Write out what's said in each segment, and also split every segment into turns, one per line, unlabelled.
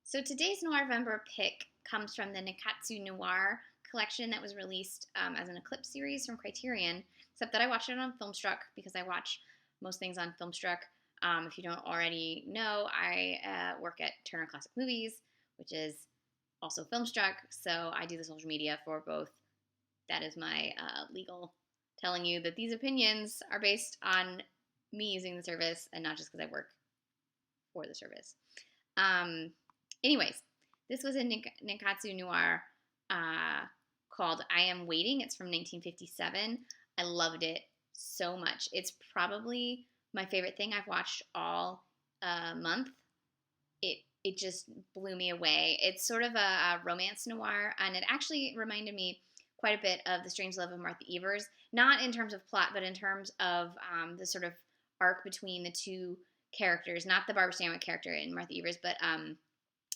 So today's Noirvember pick comes from the Nikatsu Noir collection that was released as an Eclipse series from Criterion, except that I watched it on Filmstruck because I watch most things on Filmstruck. If you don't already know, I work at Turner Classic Movies, which is also Filmstruck, so I do the social media for both. That is my legal telling you that these opinions are based on me using the service and not just because I work for the service. Um, Anyways, this was a Nikatsu Noir called I Am Waiting. It's from 1957. I loved it so much. It's probably my favorite thing I've watched all month. It just blew me away. It's sort of a romance noir, and it actually reminded me quite a bit of The Strange Love of Martha Evers. Not in terms of plot, but in terms of the sort of arc between the two characters. Not the Barbara Stanwyck character in Martha Evers, but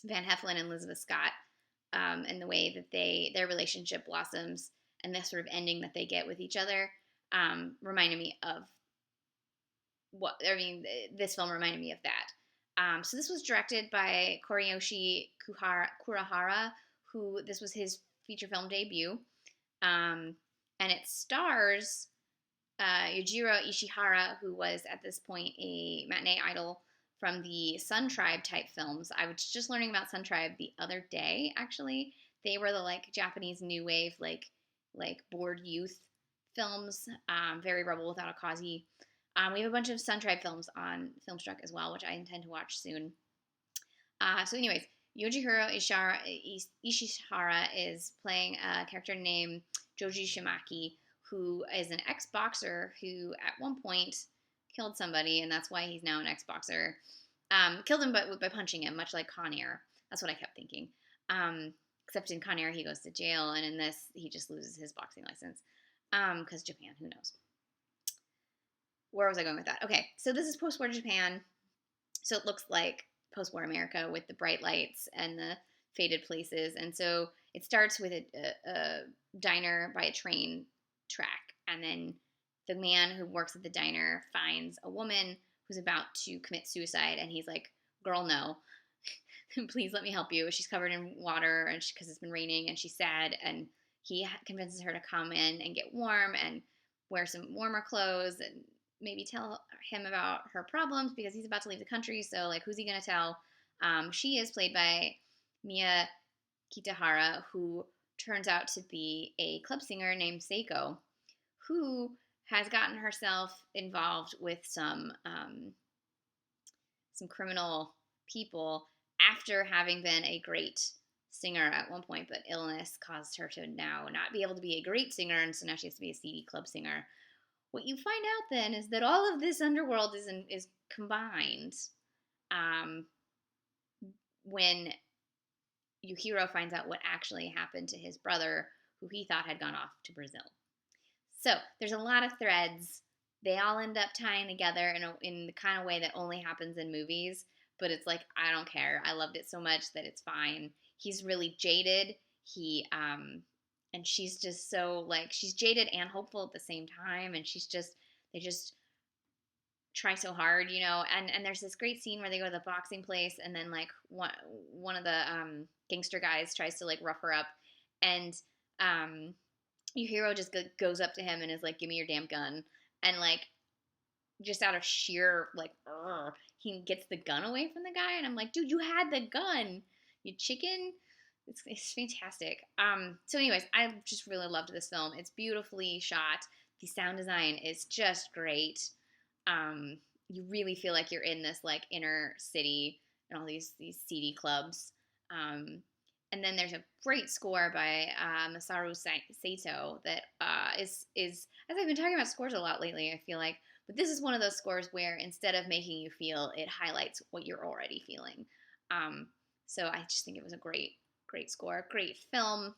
Van Heflin and Elizabeth Scott, and the way that their relationship blossoms and the sort of ending that they get with each other reminded me of this film reminded me of that. So this was directed by Koreyoshi Kurahara, this was his feature film debut, and it stars Yujiro Ishihara, who was at this point a matinee idol from the Sun Tribe type films. I was just learning about Sun Tribe the other day, actually. They were the Japanese new wave, bored youth films, very Rebel Without a Cause. We have a bunch of Sun Tribe films on Filmstruck as well, which I intend to watch soon. So anyways, Yujiro Ishihara is playing a character named Joji Shimaki, who is an ex-boxer who at one point killed somebody, and that's why he's now an ex-boxer. Killed him by punching him, much like Con Air. That's what I kept thinking. Except in Con Air, he goes to jail, and in this, he just loses his boxing license. Because Japan, who knows? Where was I going with that? Okay, so this is post-war Japan. So it looks like post-war America with the bright lights and the faded places. And so it starts with a diner by a train track, and then the man who works at the diner finds a woman who's about to commit suicide, and he's like, girl, no. Please let me help you. She's covered in water and because it's been raining, and she's sad, and he convinces her to come in and get warm and wear some warmer clothes and maybe tell him about her problems because he's about to leave the country, so who's he gonna tell? She is played by Mia Kitahara, who turns out to be a club singer named Seiko, who has gotten herself involved with some criminal people after having been a great singer at one point, but illness caused her to now not be able to be a great singer, and so now she has to be a seedy club singer. What you find out then is that all of this underworld is combined when Yujiro finds out what actually happened to his brother, who he thought had gone off to Brazil. So there's a lot of threads. They all end up tying together in the kind of way that only happens in movies. But it's I don't care. I loved it so much that it's fine. He's really jaded. And she's just so she's jaded and hopeful at the same time. And they just try so hard, And there's this great scene where they go to the boxing place, and then one of the gangster guys tries to rough her up, and Yujiro just goes up to him and is like, give me your damn gun. And just out of sheer he gets the gun away from the guy, and I'm like, dude, you had the gun, you chicken. It's fantastic. So anyways, I just really loved this film. It's beautifully shot. The sound design is just great. You really feel like you're in this inner city and all these seedy clubs. And then there's a great score by Masaru Sato that is as I've been talking about scores a lot lately, I feel like, but this is one of those scores where instead of making you feel, it highlights what you're already feeling. So I just think it was a great score, great film.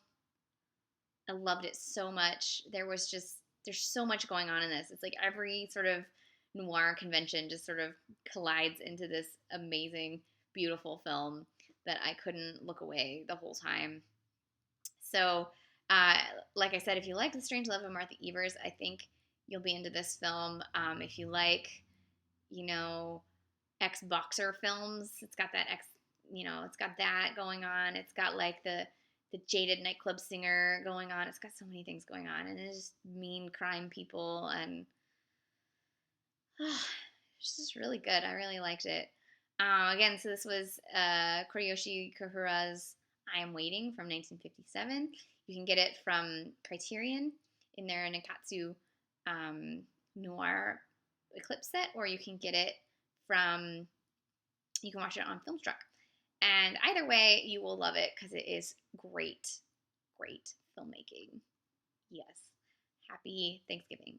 I loved it so much. There's so much going on in this. It's every sort of noir convention just sort of collides into this amazing, beautiful film that I couldn't look away the whole time. So, like I said, if you like The Strange Love of Martha Evers, I think you'll be into this film. If you like, ex-boxer films, it's got that it's got that going on. It's got like the jaded nightclub singer going on. It's got so many things going on, and it's just mean crime people, and it's just really good. I really liked it. Again, so this was Koreyoshi Kurahara's I Am Waiting from 1957. You can get it from Criterion in their Nikatsu Noir Eclipse set, or you can get it from, you can watch it on Filmstruck. And either way, you will love it because it is great, great filmmaking. Yes. Happy Thanksgiving.